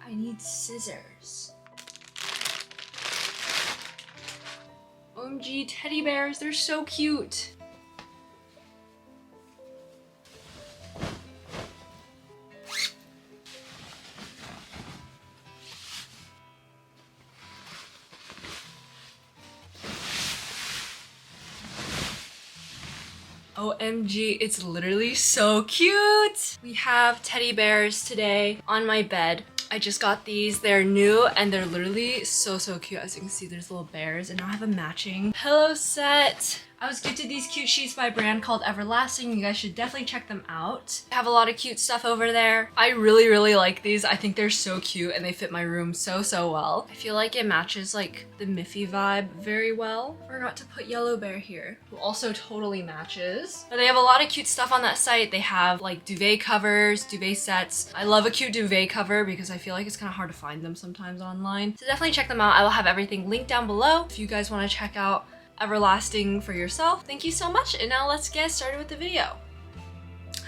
I need scissors. OMG, teddy bears, they're so cute. OMG, it's literally so cute! We have teddy bears today on my bed. I just got these. They're new and they're literally so cute. As you can see, there's little bears, and now I have a matching pillow set. I was gifted these cute sheets by a brand called Everlasting. You guys should definitely check them out. I have a lot of cute stuff over there. I really like these. I think they're so cute and they fit my room so well. I feel like it matches like the Miffy vibe very well. Forgot to put Yellow Bear here, who also totally matches. But they have a lot of cute stuff on that site. They have like duvet covers, duvet sets. I love a cute duvet cover because I feel like it's kind of hard to find them sometimes online. So definitely check them out. I will have everything linked down below if you guys want to check out Everlasting for yourself. Thank you so much, and now let's get started with the video.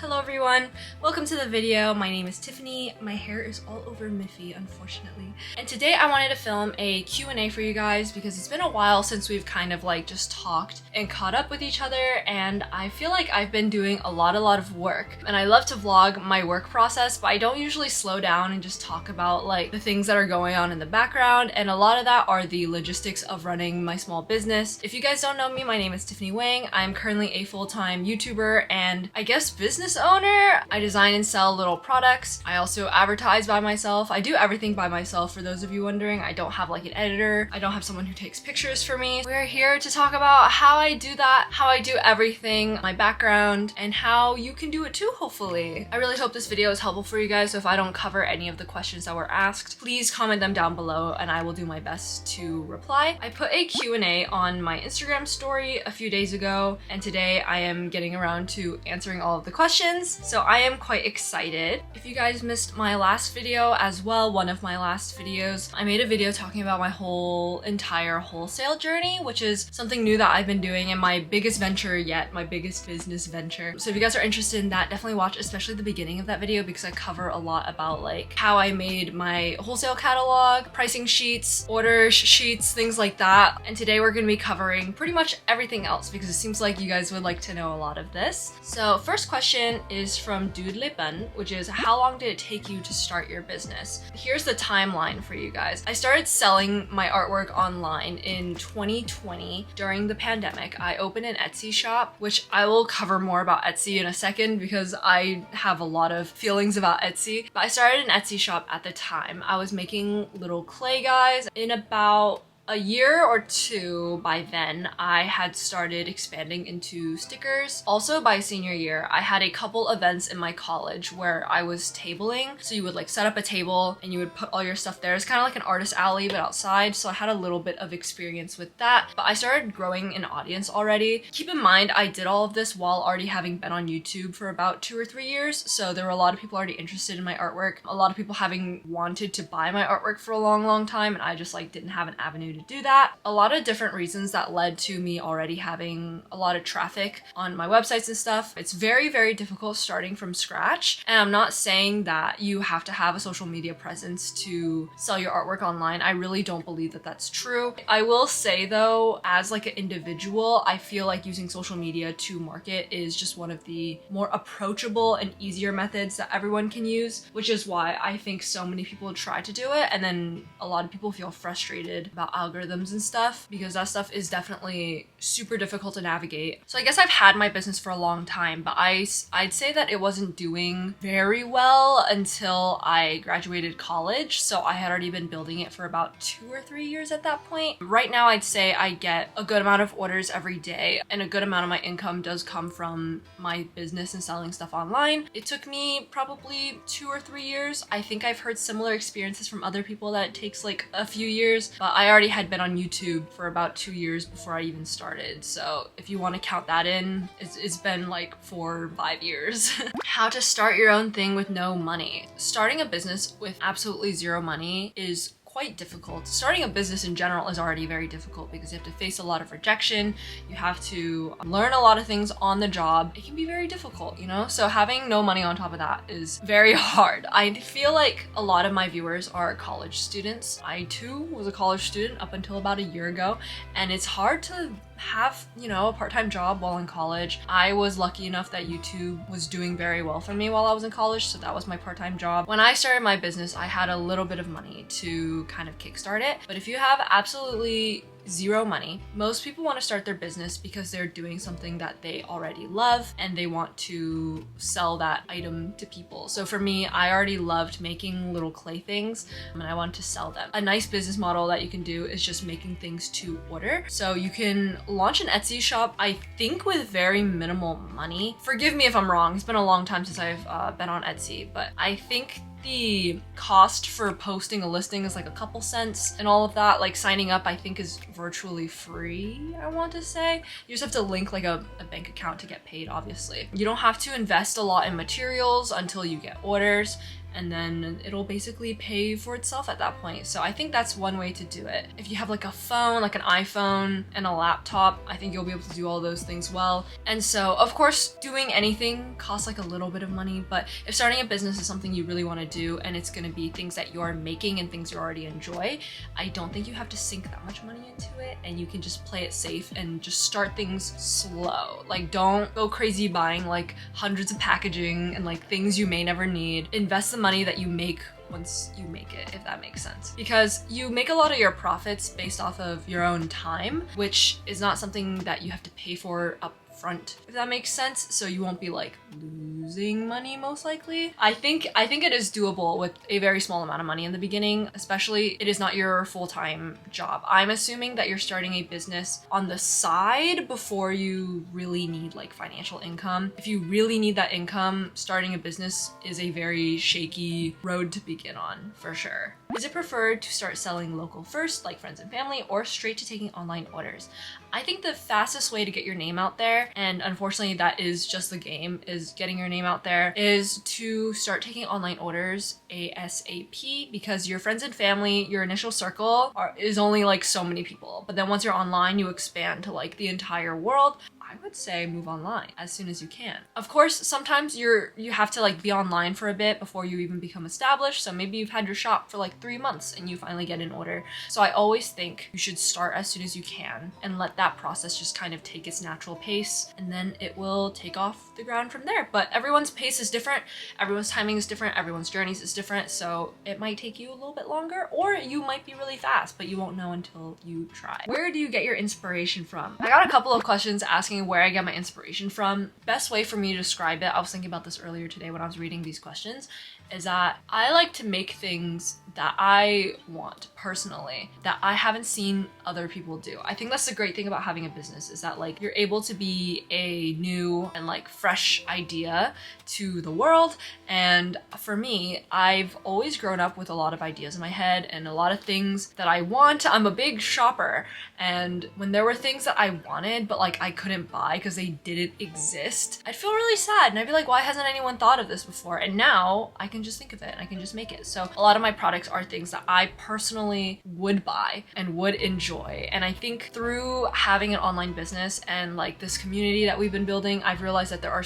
Hello everyone, welcome to the video. My name is Tiffany. My hair is all over Miffy, unfortunately. And today I wanted to film a Q&A for you guys because it's been a while since we've kind of like just talked and caught up with each other, and I feel like I've been doing a lot of work. And I love to vlog my work process, but I don't usually slow down and just talk about like the things that are going on in the background, and a lot of that are the logistics of running my small business. If you guys don't know me, my name is Tiffany Weng. I'm currently a full-time YouTuber and I guess business owner. I design and sell little products. I also advertise by myself. I do everything by myself, for those of you wondering. I don't have like an editor. I don't have someone who takes pictures for me. We're here to talk about how I do that, how I do everything, my background, and how you can do it too, hopefully. I really hope this video is helpful for you guys, so if I don't cover any of the questions that were asked, please comment them down below and I will do my best to reply. I put a Q&A on my Instagram story a few days ago, and today I am getting around to answering all of the questions. So I am quite excited. If you guys missed my last video as well, one of my last videos, I made a video talking about my whole entire wholesale journey, which is something new that I've been doing and my biggest venture yet, my biggest business venture. So if you guys are interested in that, definitely watch especially the beginning of that video because I cover a lot about like how I made my wholesale catalog, pricing sheets, order sheets, things like that. And today we're going to be covering pretty much everything else because it seems like you guys would like to know a lot of this. So first question is from Dude Lipan, which is, how long did it take you to start your business? Here's the timeline for you guys. I started selling my artwork online in 2020 during the pandemic. I opened an Etsy shop, which I will cover more about Etsy in a second because I have a lot of feelings about Etsy. But I started an Etsy shop at the time. I was making little clay guys. In about a year or two by then, I had started expanding into stickers. Also by senior year, I had a couple events in my college where I was tabling. So you would like set up a table and you would put all your stuff there. It's kind of like an artist alley, but outside. So I had a little bit of experience with that, but I started growing an audience already. Keep in mind, I did all of this while already having been on YouTube for about 2 or 3 years. So there were a lot of people already interested in my artwork. A lot of people having wanted to buy my artwork for a long time, and I just like didn't have an avenue to do that. A lot of different reasons that led to me already having a lot of traffic on my websites and stuff. It's very difficult starting from scratch, and I'm not saying that you have to have a social media presence to sell your artwork online. I really don't believe that that's true. I will say though, as like an individual, I feel like using social media to market is just one of the more approachable and easier methods that everyone can use, which is why I think so many people try to do it, and then a lot of people feel frustrated about algorithms and stuff because that stuff is definitely super difficult to navigate. So I guess I've had my business for a long time, but I'd say that it wasn't doing very well until I graduated college. So I had already been building it for about 2 or 3 years at that point. Right now I'd say I get a good amount of orders every day, and a good amount of my income does come from my business and selling stuff online. It took me probably 2 or 3 years. I think I've heard similar experiences from other people that it takes like a few years, but I already had been on YouTube for about 2 years before I even started. So if you want to count that in, it's been like 4 or 5 years. How to start your own thing with no money. Starting a business with absolutely zero money is quite difficult. Starting a business in general is already very difficult because you have to face a lot of rejection. You have to learn a lot of things on the job. It can be very difficult, you know? So having no money on top of that is very hard. I feel like a lot of my viewers are college students. I too was a college student up until about a year ago, and it's hard to have, you know, a part-time job while in college. I was lucky enough that YouTube was doing very well for me while I was in college, so that was my part-time job. When I started my business, I had a little bit of money to kind of kickstart it. But if you have absolutely zero money, most people want to start their business because they're doing something that they already love and they want to sell that item to people. So for me, I already loved making little clay things and I wanted to sell them. A nice business model that you can do is just making things to order. So you can launch an Etsy shop, I think, with very minimal money. Forgive me if I'm wrong. It's been a long time since I've been on Etsy, but I think the cost for posting a listing is like a couple cents and all of that. Like signing up, I think, is virtually free, I want to say. You just have to link like a bank account to get paid, obviously. You don't have to invest a lot in materials until you get orders, and then it'll basically pay for itself at that point. So I think that's one way to do it. If you have like a phone, like an iPhone and a laptop, I think you'll be able to do all those things well. And so of course, doing anything costs like a little bit of money, but if starting a business is something you really want to do and it's gonna be things that you're making and things you already enjoy, I don't think you have to sink that much money into it, and you can just play it safe and just start things slow. Like, don't go crazy buying like hundreds of packaging and like things you may never need. Invest the money that you make once you make it, if that makes sense. Because you make a lot of your profits based off of your own time, which is not something that you have to pay for up front, if that makes sense. So you won't be like losing money most likely. I think it is doable with a very small amount of money in the beginning, especially it is not your full-time job. I'm assuming that you're starting a business on the side before you really need like financial income. If you really need that income, starting a business is a very shaky road to begin on, for sure. Is it preferred to start selling local first, like friends and family, or straight to taking online orders? I think the fastest way to get your name out there, and unfortunately that is just the game, is getting your name out there, is to start taking online orders ASAP, because your friends and family, your initial circle is only like so many people. But then once you're online, you expand to like the entire world. I would say move online as soon as you can. Of course, sometimes you have to like be online for a bit before you even become established. So maybe you've had your shop for like 3 months and you finally get an order. So I always think you should start as soon as you can and let that process just kind of take its natural pace, and then it will take off the ground from there. But everyone's pace is different, everyone's timing is different, everyone's journeys is different. So it might take you a little bit longer, or you might be really fast, but you won't know until you try. Where do you get your inspiration from? I got a couple of questions asking where I get my inspiration from. Best way for me to describe it, I was thinking about this earlier today when I was reading these questions, is that I like to make things that I want personally, that I haven't seen other people do. I think that's the great thing about having a business, is that like you're able to be a new and like fresh idea to the world. And for me, I've always grown up with a lot of ideas in my head and a lot of things that I want. I'm a big shopper, and when there were things that I wanted but like I couldn't buy because they didn't exist, I'd feel really sad and I'd be like, why hasn't anyone thought of this before? And now I can just think of it and I can just make it. So a lot of my products are things that I personally would buy and would enjoy. And I think through having an online business and like this community that we've been building, I've realized that there are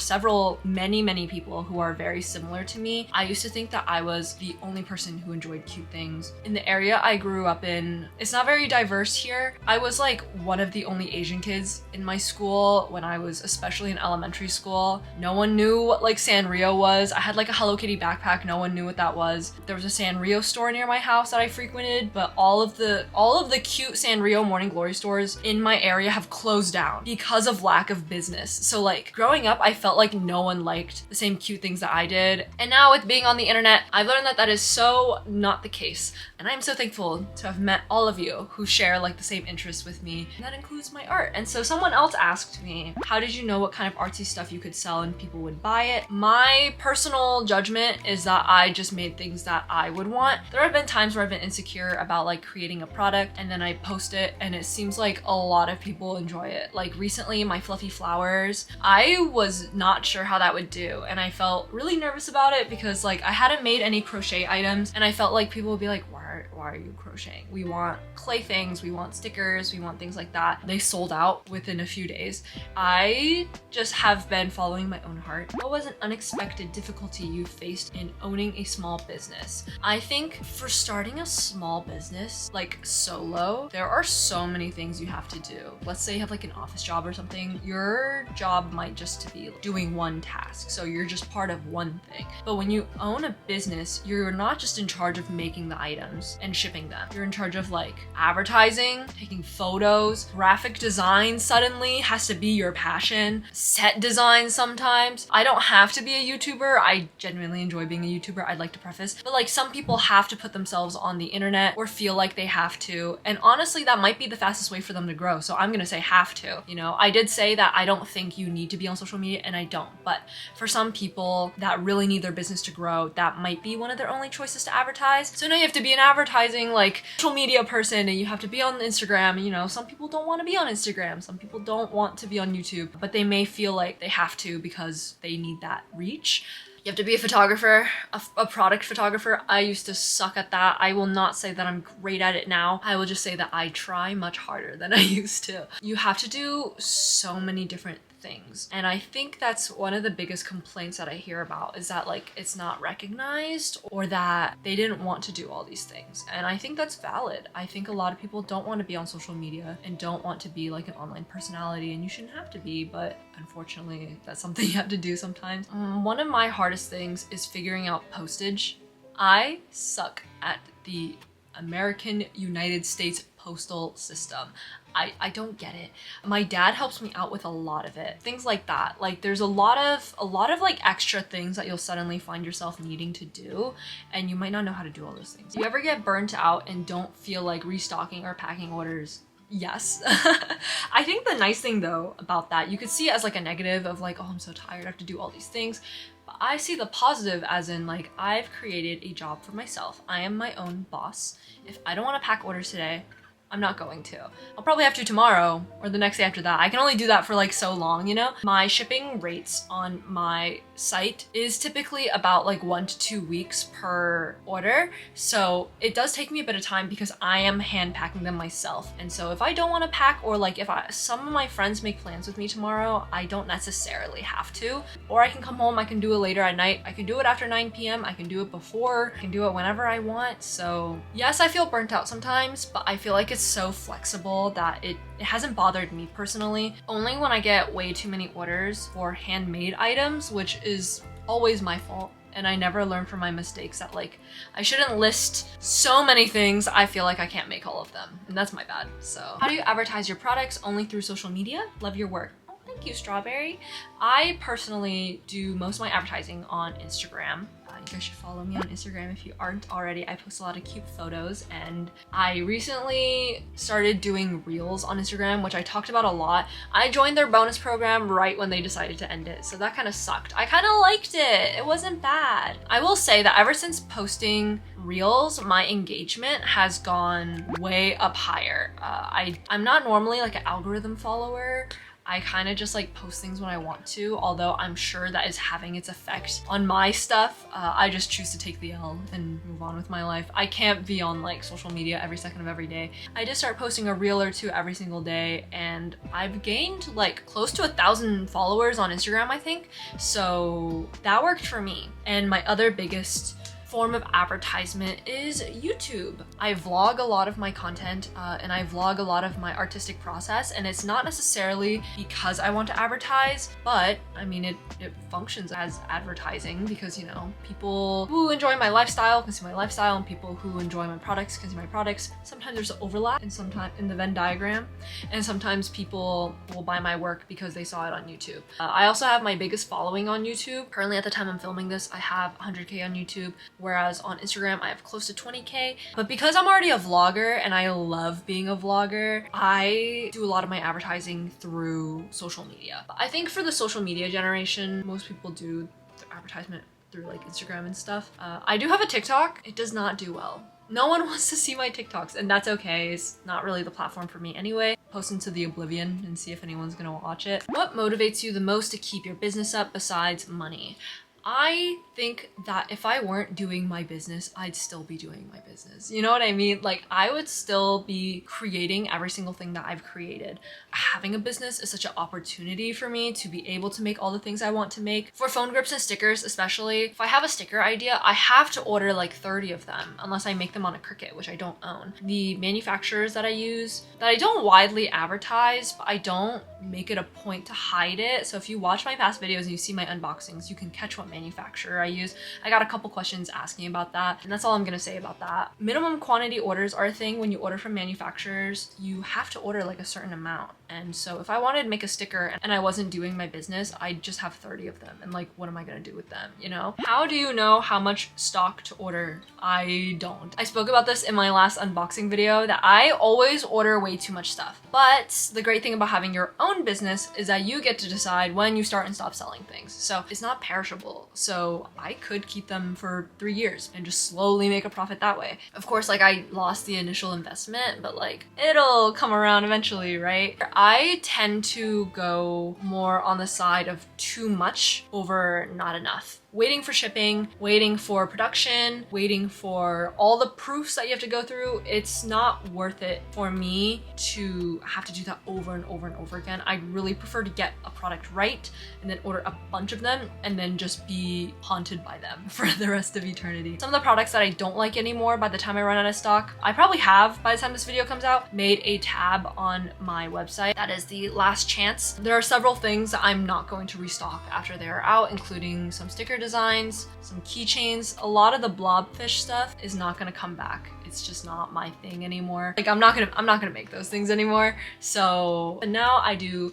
many people who are very similar to me. I used to think that I was the only person who enjoyed cute things. In the area I grew up in, it's not very diverse here. I was like one of the only Asian kids in my school when I was especially in elementary school. No one knew what like Sanrio was. I had like a Hello Kitty backpack. No one knew what that was. There was a Sanrio store near my house that I frequented, but all of the cute Sanrio Morning Glory stores in my area have closed down because of lack of business. So like growing up, I felt like no one liked the same cute things that I did. And now with being on the internet, I've learned that that is so not the case. And I'm so thankful to have met all of you who share like the same interests with me. And that includes my art. And so someone else asked me, how did you know what kind of artsy stuff you could sell and people would buy it? My personal judgment is that I just made things that I would want. There have been times where I've been insecure about like creating a product and then I post it and it seems like a lot of people enjoy it. Like recently, my fluffy flowers, I was not sure how that would do. And I felt really nervous about it because like I hadn't made any crochet items and I felt like people would be like, why why are you crocheting? We want clay things, we want stickers, we want things like that. They sold out within a few days. I just have been following my own heart. What was an unexpected difficulty you faced in owning a small business? I think for starting a small business, like solo, there are so many things you have to do. Let's say you have like an office job or something. Your job might just to be doing one task. So you're just part of one thing. But when you own a business, you're not just in charge of making the items and shipping them. You're in charge of like advertising, taking photos, graphic design suddenly has to be your passion, set design sometimes. I don't have to be a YouTuber. I genuinely enjoy being a YouTuber, I'd like to preface. But like some people have to put themselves on the internet or feel like they have to. And honestly, that might be the fastest way for them to grow. So I'm gonna say have to. You know, I did say that I don't think you need to be on social media, and I don't. But for some people that really need their business to grow, that might be one of their only choices to advertise. So now you have to be an advertising like social media person, and you have to be on Instagram. You know, some people don't want to be on Instagram. Some people don't want to be on YouTube, but they may feel like they have to because they need that reach. You have to be a photographer, a product photographer. I used to suck at that. I will not say that I'm great at it now. I will just say that I try much harder than I used to. You have to do so many different things. And I think that's one of the biggest complaints that I hear about is that like it's not recognized or that they didn't want to do all these things. And I think that's valid. I think a lot of people don't want to be on social media and don't want to be like an online personality, and you shouldn't have to be, but unfortunately that's something you have to do sometimes. One of my hardest things is figuring out postage. I suck at the American United States postal system. I don't get it. My dad helps me out with a lot of it. Things like that. Like there's a lot of like extra things that you'll suddenly find yourself needing to do, and you might not know how to do all those things. Do you ever get burnt out and don't feel like restocking or packing orders? Yes. I think the nice thing though about that, you could see it as like a negative of like, oh, I'm so tired, I have to do all these things. But I see the positive as in like, I've created a job for myself. I am my own boss. If I don't want to pack orders today, I'm not going to. I'll probably have to tomorrow or the next day after that. I can only do that for like so long, you know? My shipping rates on my site is typically about like 1 to 2 weeks per order. So it does take me a bit of time because I am hand packing them myself. And so if I don't want to pack, or like if some of my friends make plans with me tomorrow, I don't necessarily have to. Or I can come home, I can do it later at night. I can do it after 9 p.m. I can do it before, I can do it whenever I want. So yes, I feel burnt out sometimes, but I feel like it's so flexible that it hasn't bothered me personally. Only when I get way too many orders for handmade items, which is always my fault. And I never learn from my mistakes that like, I shouldn't list so many things. I feel like I can't make all of them, and that's my bad. So how do you advertise your products? Only through social media? Love your work. Oh, thank you, Strawberry. I personally do most of my advertising on Instagram. You guys should follow me on Instagram if you aren't already. I post a lot of cute photos, and I recently started doing reels on Instagram, which I talked about a lot. I joined their bonus program right when they decided to end it, so that kind of sucked. I kind of liked it. It wasn't bad. I will say that ever since posting reels, my engagement has gone way up higher. I'm not normally like an algorithm follower. I kind of just like post things when I want to, although I'm sure that is having its effect on my stuff. I just choose to take the L and move on with my life. I can't be on like social media every second of every day. I just start posting a reel or two every single day, and I've gained like close to 1,000 followers on Instagram, I think. So that worked for me. And my other biggest form of advertisement is YouTube. I vlog a lot of my content and I vlog a lot of my artistic process, and it's not necessarily because I want to advertise, but I mean it functions as advertising because, you know, people who enjoy my lifestyle can see my lifestyle, and people who enjoy my products can see my products. Sometimes there's an overlap and sometimes in the Venn diagram, and sometimes people will buy my work because they saw it on YouTube. I also have my biggest following on YouTube. Currently at the time I'm filming this, I have 100K on YouTube, whereas on Instagram I have close to 20K. But because I'm already a vlogger and I love being a vlogger, I do a lot of my advertising through social media. I think for the social media generation, most people do their advertisement through like Instagram and stuff. I do have a TikTok. It does not do well. No one wants to see my TikToks, and that's okay. It's not really the platform for me anyway. Post into the oblivion and see if anyone's gonna watch it. What motivates you the most to keep your business up besides money? I think that if I weren't doing my business, I'd still be doing my business. You know what I mean? Like, I would still be creating every single thing that I've created. Having a business is such an opportunity for me to be able to make all the things I want to make. For phone grips and stickers especially, if I have a sticker idea, I have to order like 30 of them unless I make them on a Cricut, which I don't own. The manufacturers that I use, that I don't widely advertise, but I don't make it a point to hide it. So if you watch my past videos and you see my unboxings, you can catch what manufacturer I use. I got a couple questions asking about that, and that's all I'm gonna say about that. Minimum quantity orders are a thing. When you order from manufacturers, you have to order like a certain amount. And so if I wanted to make a sticker and I wasn't doing my business, I'd just have 30 of them. And like, what am I gonna do with them, you know? How do you know how much stock to order? I don't. I spoke about this in my last unboxing video that I always order way too much stuff. But the great thing about having your own business is that you get to decide when you start and stop selling things. So it's not perishable. So I could keep them for 3 years and just slowly make a profit that way. Of course, like, I lost the initial investment, but like, it'll come around eventually, right? I tend to go more on the side of too much over not enough. Waiting for shipping, waiting for production, waiting for all the proofs that you have to go through. It's not worth it for me to have to do that over and over and over again. I'd really prefer to get a product right and then order a bunch of them and then just be haunted by them for the rest of eternity. Some of the products that I don't like anymore by the time I run out of stock, I probably have by the time this video comes out, made a tab on my website. That is the last chance. There are several things that I'm not going to restock after they're out, including some sticker designs, some keychains. A lot of the blobfish stuff is not gonna come back. It's just not my thing anymore. Like, I'm not gonna make those things anymore. So now I do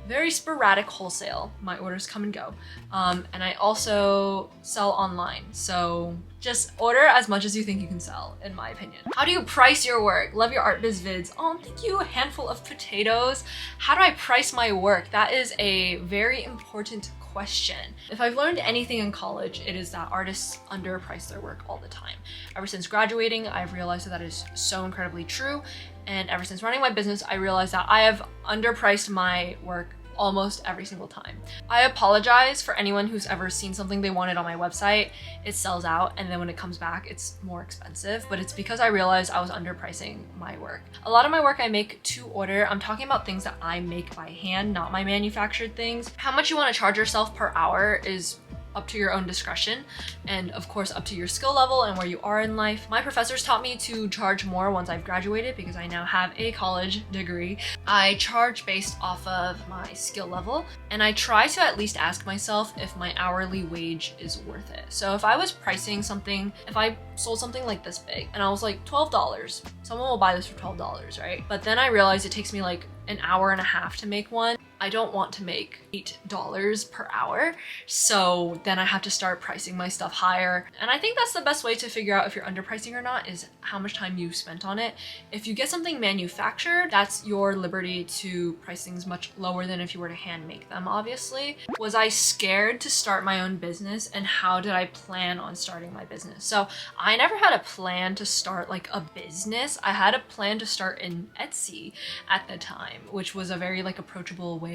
very sporadic wholesale. My orders come and go. And I also sell online. So just order as much as you think you can sell, in my opinion. How do you price your work? Love your art biz vids. Oh, thank you, a handful of potatoes. How do I price my work? That is a very important question. If I've learned anything in college, it is that artists underprice their work all the time. Ever since graduating, I've realized that that is so incredibly true. And ever since running my business, I realized that I have underpriced my work almost every single time. I apologize for anyone who's ever seen something they wanted on my website, it sells out, and then when it comes back, it's more expensive, but it's because I realized I was underpricing my work. A lot of my work I make to order. I'm talking about things that I make by hand, not my manufactured things. How much you want to charge yourself per hour is up to your own discretion, and of course up to your skill level and where you are in life. My professors taught me to charge more once I've graduated because I now have a college degree. I charge based off of my skill level, and I try to at least ask myself if my hourly wage is worth it. So if I was pricing something, if I sold something like this big and I was like $12, someone will buy this for $12, right? But then I realized it takes me like an hour and a half to make one. I don't want to make $8 per hour, so then I have to start pricing my stuff higher. And I think that's the best way to figure out if you're underpricing or not, is how much time you've spent on it. If you get something manufactured, that's your liberty to price things much lower than if you were to hand make them, obviously. Was I scared to start my own business, and how did I plan on starting my business? So I never had a plan to start like a business. I had a plan to start in Etsy at the time, which was a very like approachable way.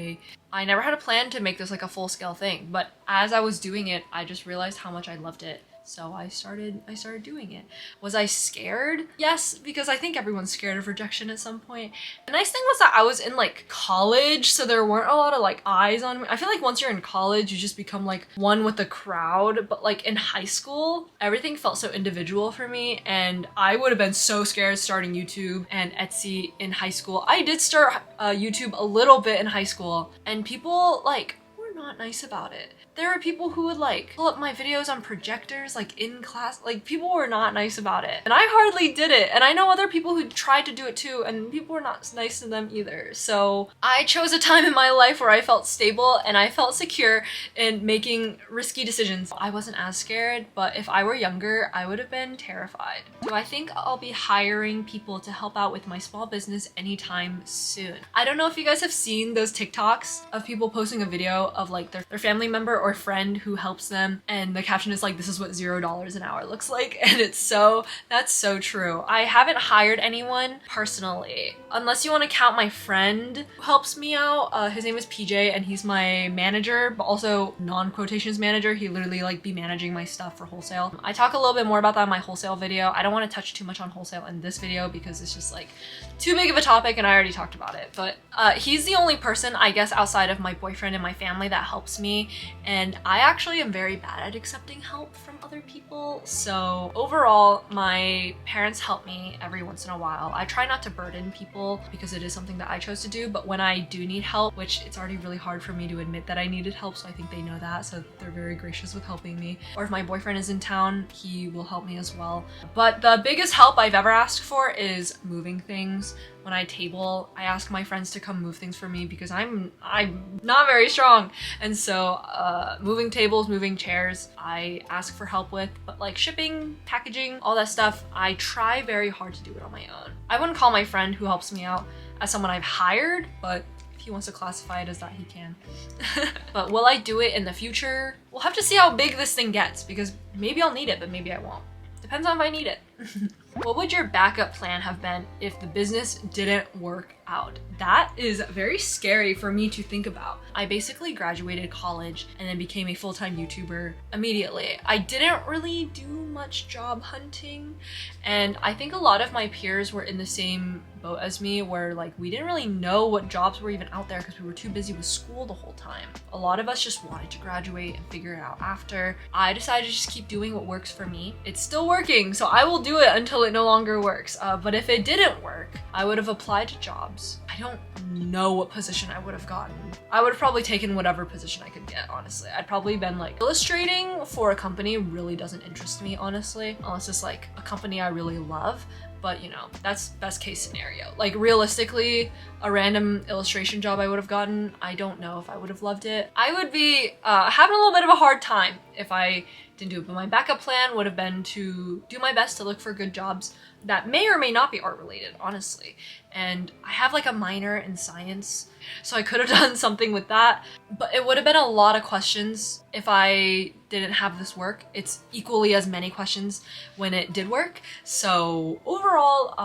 I never had a plan to make this like a full-scale thing, but as I was doing it, I just realized how much I loved it. So I started doing it. Was I scared? Yes, because I think everyone's scared of rejection at some point. The nice thing was that I was in like college, so there weren't a lot of like eyes on me. I feel like once you're in college, you just become like one with the crowd. But like in high school, everything felt so individual for me, and I would have been so scared starting YouTube and Etsy in high school. I did start YouTube a little bit in high school, and people like were not nice about it. There were people who would like pull up my videos on projectors like in class. Like, people were not nice about it, and I hardly did it. And I know other people who tried to do it too, and people were not nice to them either. So I chose a time in my life where I felt stable and I felt secure in making risky decisions. I wasn't as scared, but if I were younger, I would have been terrified. Do I think I'll be hiring people to help out with my small business anytime soon? I don't know if you guys have seen those TikToks of people posting a video of like their family member or or friend who helps them, and the caption is like, this is what $0 an hour looks like. And that's so true. I haven't hired anyone personally, unless you want to count my friend who helps me out. His name is PJ, and he's my manager, but also non-quotations manager. He literally like be managing my stuff for wholesale. I talk a little bit more about that in my wholesale video. I don't want to touch too much on wholesale in this video because it's just like too big of a topic and I already talked about it. But he's the only person, I guess, outside of my boyfriend and my family that helps me. And I actually am very bad at accepting help from other people. So overall, my parents help me every once in a while. I try not to burden people because it is something that I chose to do. But when I do need help, which it's already really hard for me to admit that I needed help, so I think they know that. So they're very gracious with helping me. Or if my boyfriend is in town, he will help me as well. But the biggest help I've ever asked for is moving things. When I table, I ask my friends to come move things for me because I'm not very strong. And so moving tables, moving chairs, I ask for help with. But like shipping, packaging, all that stuff, I try very hard to do it on my own. I wouldn't call my friend who helps me out as someone I've hired, but if he wants to classify it as that, he can. But will I do it in the future? We'll have to see how big this thing gets, because maybe I'll need it, but maybe I won't. Depends on if I need it. What would your backup plan have been if the business didn't work out? That is very scary for me to think about. I basically graduated college and then became a full-time YouTuber immediately. I didn't really do much job hunting, and I think a lot of my peers were in the same boat as me, where like we didn't really know what jobs were even out there because we were too busy with school the whole time. A lot of us just wanted to graduate and figure it out after. I decided to just keep doing what works for me. It's still working, so I will do it until it no longer works. But if it didn't work, I would have applied to jobs. I don't know what position I would have gotten. I would have probably taken whatever position I could get, honestly. I'd probably been like, illustrating for a company really doesn't interest me, honestly, unless it's like a company I really love. But you know, that's best case scenario. Like realistically, a random illustration job I would have gotten, I don't know if I would have loved it. I would be having a little bit of a hard time if I didn't do it. But my backup plan would have been to do my best to look for good jobs that may or may not be art related, honestly. And I have like a minor in science, so I could have done something with that. But it would have been a lot of questions if I didn't have this work. It's equally as many questions when it did work. So overall,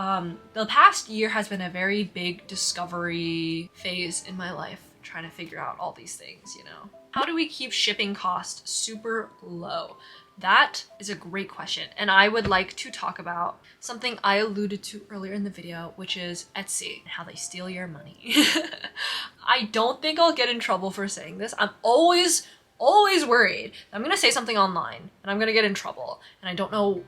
the past year has been a very big discovery phase in my life, trying to figure out all these things, you know. How do we keep shipping costs super low? That is a great question, and I would like to talk about something I alluded to earlier in the video, which is Etsy and how they steal your money. I don't think I'll get in trouble for saying this. I'm always worried that I'm gonna say something online and I'm gonna get in trouble, and I don't know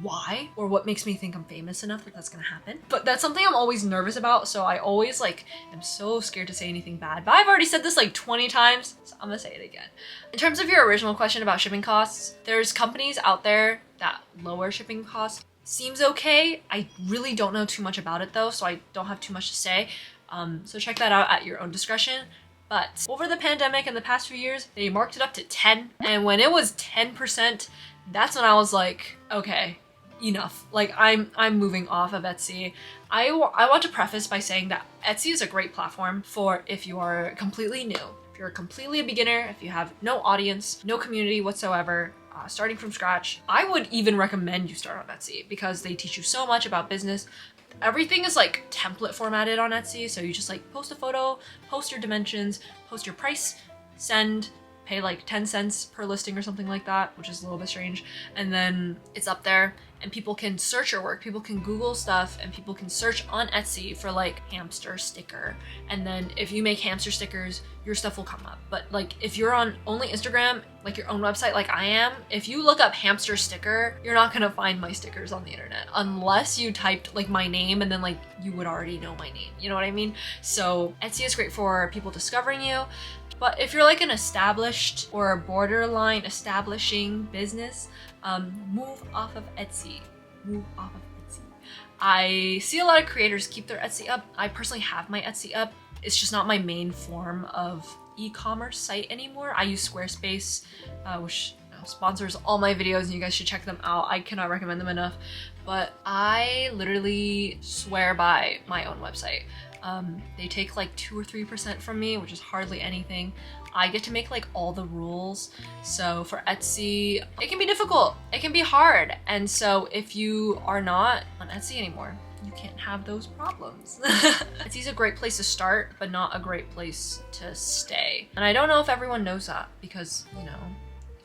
why or what makes me think I'm famous enough that that's gonna happen. But that's something I'm always nervous about, so I always like am so scared to say anything bad. But I've already said this like 20 times, so I'm gonna say it again. In terms of your original question about shipping costs, there's companies out there that lower shipping costs. Seems okay. I really don't know too much about it though, so I don't have too much to say. So check that out at your own discretion. But over the pandemic and the past few years, they marked it up to 10. And when it was 10%, that's when I was like, okay, enough. Like I'm moving off of Etsy. I want to preface by saying that Etsy is a great platform for if you are completely new, if you're completely a beginner, if you have no audience, no community whatsoever, starting from scratch. I would even recommend you start on Etsy because they teach you so much about business. Everything is like template formatted on Etsy, so you just like post a photo, post your dimensions, post your price, send, pay like 10 cents per listing or something like that, which is a little bit strange. And then it's up there and people can search your work, people can Google stuff, and people can search on Etsy for like hamster sticker. And then if you make hamster stickers, your stuff will come up. But like if you're on only Instagram, like your own website like I am, if you look up hamster sticker, you're not gonna find my stickers on the internet unless you typed like my name and then like you would already know my name. You know what I mean? So Etsy is great for people discovering you. But if you're like an established or a borderline establishing business, move off of Etsy. Move off of Etsy. I see a lot of creators keep their Etsy up. I personally have my Etsy up. It's just not my main form of e-commerce site anymore. I use Squarespace, which sponsors all my videos, and you guys should check them out. I cannot recommend them enough. But I literally swear by my own website. They take like 2 or 3% from me, which is hardly anything. I get to make like all the rules. So for Etsy, it can be difficult. It can be hard. And so if you are not on Etsy anymore, you can't have those problems. Etsy's a great place to start, but not a great place to stay. And I don't know if everyone knows that because, you know,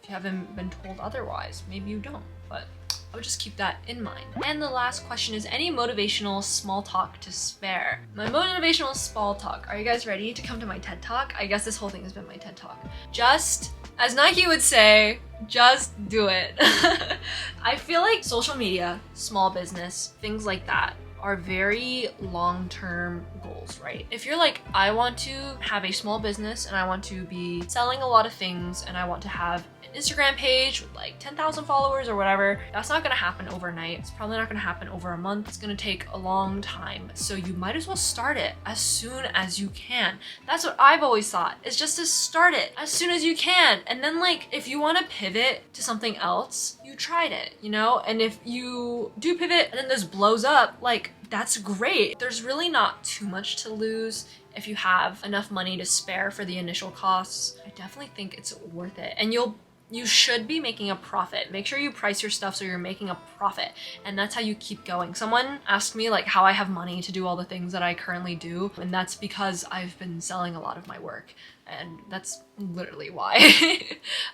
if you haven't been told otherwise, maybe you don't, but I would just keep that in mind. And the last question is, any motivational small talk to spare? My motivational small talk. Are you guys ready to come to my TED Talk? I guess this whole thing has been my TED Talk. Just, as Nike would say, just do it. I feel like social media, small business, things like that are very long-term goals, right? If you're like, I want to have a small business and I want to be selling a lot of things and I want to have an Instagram page with like 10,000 followers or whatever, that's not gonna happen overnight. It's probably not gonna happen over a month. It's gonna take a long time. So you might as well start it as soon as you can. That's what I've always thought, is just to start it as soon as you can. And then like, if you wanna pivot to something else, you tried it, you know? And if you do pivot and then this blows up, like, that's great. There's really not too much to lose if you have enough money to spare for the initial costs. I definitely think it's worth it. And you should be making a profit. Make sure you price your stuff so you're making a profit. And that's how you keep going. Someone asked me like how I have money to do all the things that I currently do. And that's because I've been selling a lot of my work. And that's literally why.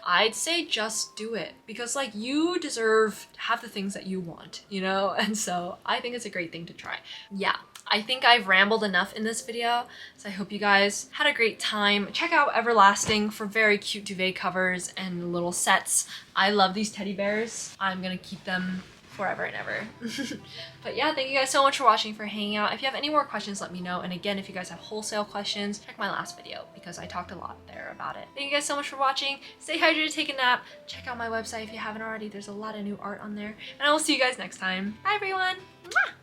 I'd say just do it, because like you deserve to have the things that you want, you know? And so I think it's a great thing to try. Yeah, I think I've rambled enough in this video, so I hope you guys had a great time. Check out Everlasting for very cute duvet covers and little sets. I love these teddy bears. I'm gonna keep them forever and ever. But yeah, thank you guys so much for watching, for hanging out. If you have any more questions, let me know. And again, if you guys have wholesale questions, check my last video because I talked a lot there about it. Thank you guys so much for watching. Stay hydrated, take a nap. Check out my website if you haven't already. There's a lot of new art on there. And I will see you guys next time. Bye everyone. Mwah!